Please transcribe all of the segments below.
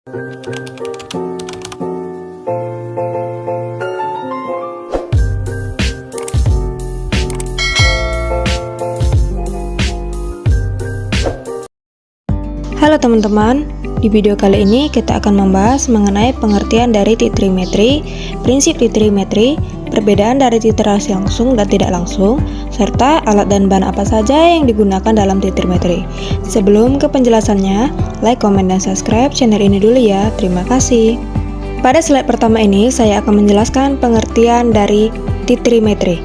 Halo teman-teman, di video kali ini kita akan membahas mengenai pengertian dari titrimetri, prinsip titrimetri, perbedaan dari titrasi langsung dan tidak langsung, serta alat dan bahan apa saja yang digunakan dalam titrimetri. Sebelum ke penjelasannya, like, komen, dan subscribe channel ini dulu ya. Terima kasih. Pada slide pertama ini, saya akan menjelaskan pengertian dari titrimetri.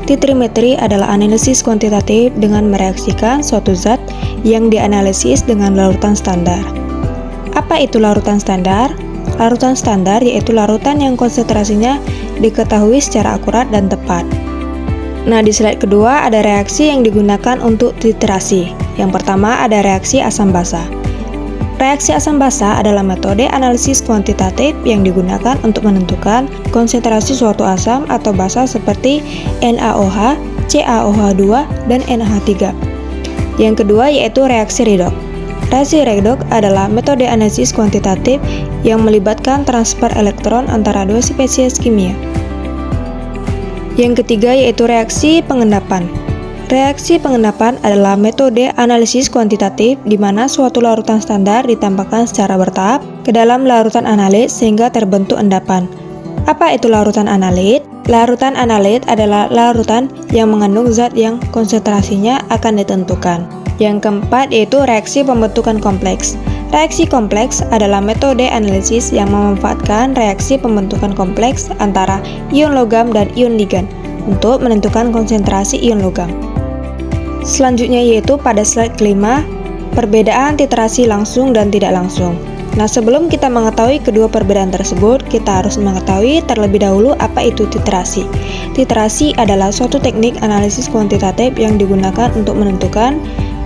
Titrimetri adalah analisis kuantitatif dengan mereaksikan suatu zat yang dianalisis dengan larutan standar. Apa itu larutan standar? Larutan standar yaitu larutan yang konsentrasinya diketahui secara akurat dan tepat. Nah, di slide kedua ada reaksi yang digunakan untuk titrasi. Yang pertama ada reaksi asam basa. Reaksi asam basa adalah metode analisis kuantitatif yang digunakan untuk menentukan konsentrasi suatu asam atau basa seperti NaOH, CaOH2, dan NH3. Yang kedua yaitu reaksi redox. Reaksi redox adalah metode analisis kuantitatif yang melibatkan transfer elektron antara dua spesies kimia. Yang ketiga yaitu reaksi pengendapan. Reaksi pengendapan adalah metode analisis kuantitatif di mana suatu larutan standar ditambahkan secara bertahap ke dalam larutan analit sehingga terbentuk endapan. Apa itu larutan analit? Larutan analit adalah larutan yang mengandung zat yang konsentrasinya akan ditentukan. Yang keempat yaitu reaksi pembentukan kompleks. Reaksi kompleks adalah metode analisis yang memanfaatkan reaksi pembentukan kompleks antara ion logam dan ion ligan untuk menentukan konsentrasi ion logam. Selanjutnya yaitu pada slide kelima, perbedaan titrasi langsung dan tidak langsung. Nah, sebelum kita mengetahui kedua perbedaan tersebut, kita harus mengetahui terlebih dahulu apa itu titrasi. Titrasi adalah suatu teknik analisis kuantitatif yang digunakan untuk menentukan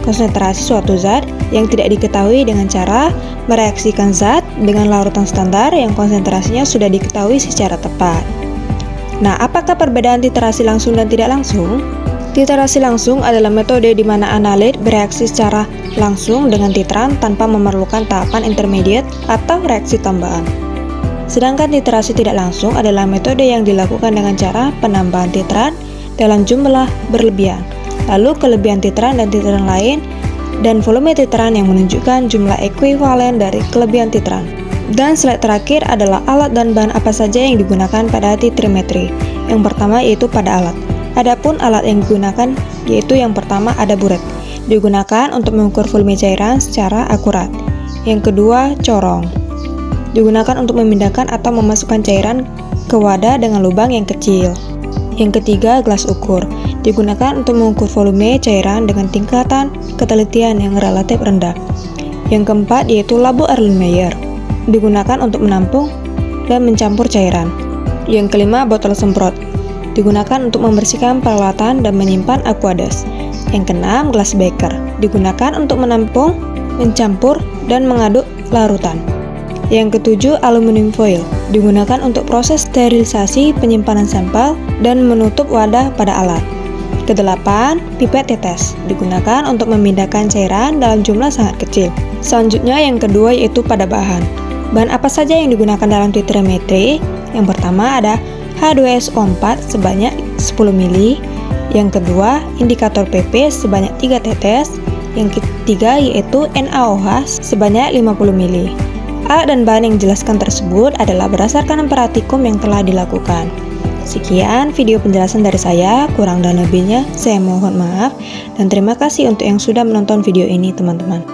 konsentrasi suatu zat yang tidak diketahui dengan cara mereaksikan zat dengan larutan standar yang konsentrasinya sudah diketahui secara tepat. Nah, apakah perbedaan titrasi langsung dan tidak langsung? Titrasi langsung adalah metode di mana analit bereaksi secara langsung dengan titran tanpa memerlukan tahapan intermediate atau reaksi tambahan. Sedangkan titrasi tidak langsung adalah metode yang dilakukan dengan cara penambahan titran dalam jumlah berlebihan, lalu kelebihan titran dan titran lain, dan volume titran yang menunjukkan jumlah ekuivalen dari kelebihan titran. Dan slide terakhir adalah alat dan bahan apa saja yang digunakan pada titrimetri. Yang pertama yaitu pada alat. Adapun alat yang digunakan yaitu yang pertama ada buret, digunakan untuk mengukur volume cairan secara akurat. Yang kedua corong, digunakan untuk memindahkan atau memasukkan cairan ke wadah dengan lubang yang kecil. Yang ketiga gelas ukur, digunakan untuk mengukur volume cairan dengan tingkatan ketelitian yang relatif rendah. Yang keempat yaitu labu Erlenmeyer, digunakan untuk menampung dan mencampur cairan. Yang kelima botol semprot, digunakan untuk membersihkan peralatan dan menyimpan aqueous. Yang keenam, gelas beker, digunakan untuk menampung, mencampur, dan mengaduk larutan. Yang ketujuh, aluminium foil, digunakan untuk proses sterilisasi penyimpanan sampel dan menutup wadah pada alat. Kedelapan, pipet tetes, digunakan untuk memindahkan cairan dalam jumlah sangat kecil. Selanjutnya yang kedua yaitu pada bahan. Bahan apa saja yang digunakan dalam titrimetri? Yang pertama ada H2SO4 sebanyak 10 ml, yang kedua indikator PP sebanyak 3 tetes, yang ketiga yaitu NaOH sebanyak 50 ml. Alat dan bahan yang dijelaskan tersebut adalah berdasarkan praktikum yang telah dilakukan. Sekian video penjelasan dari saya, kurang dan lebihnya saya mohon maaf, dan terima kasih untuk yang sudah menonton video ini teman-teman.